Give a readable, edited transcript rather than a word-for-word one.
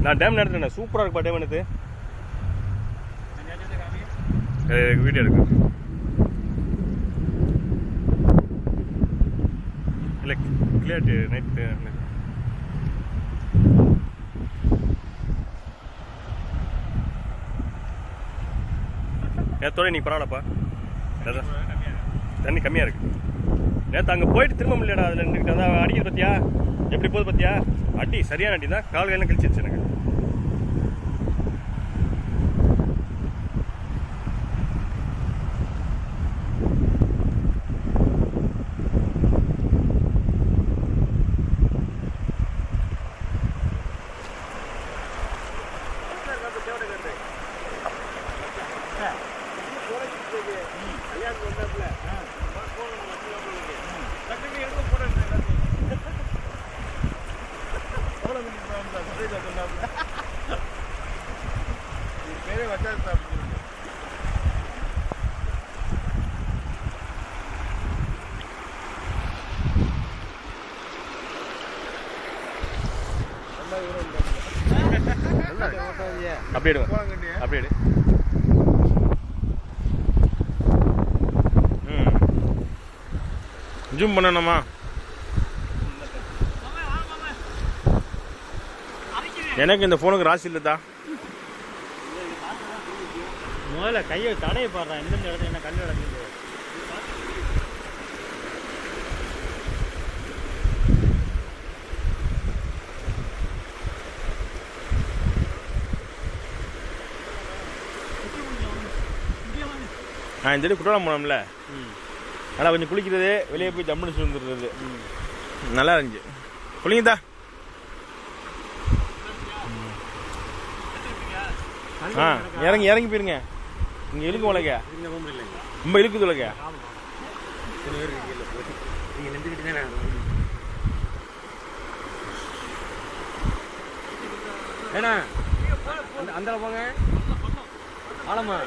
நான் டேம் நடத்துறேன். சூப்பராக இருக்குப்பா டேம் எனக்கு. வீடியோ இருக்கு இல்லை கிளியாரிட்டி நைட்டு. நேற்றோட நீ பரவாயில்லப்பா. தண்ணி கம்மியாக இருக்கு. நேற்று அங்கே போயிட்டு திரும்ப முடியலடா. அதில் எனக்கு அதான் அடிக்கிறது பார்த்தியா எப்படி போகுது பார்த்தியா? அடி சரியான அடி தான். கால் கையெல்லாம் கழிச்சிருச்சு எனக்கு. அப்படியே அப்படியே ஜூம் பண்ணணுமா? எனக்கு இந்த போனுக்கு ராசி இல்லதா. முதல்ல கையை தடையை பாடுறான். எந்தெந்த இடத்துல என்ன கல் கிடக்குது. நான் இந்த குற்றாலம் போனோம்ல, நல்லா கொஞ்சம் குளிக்கிறது, வெளியே போய் ஜம்முன்னு வந்துடுறது நல்லா இருந்துச்சு. குளிங்கதா. இறங்கி இறங்கி போயிருங்க. இங்கே இழுக்கு உலக ரொம்ப இழுக்குது உலக. ஏன்னா அந்த போங்க ஆழமா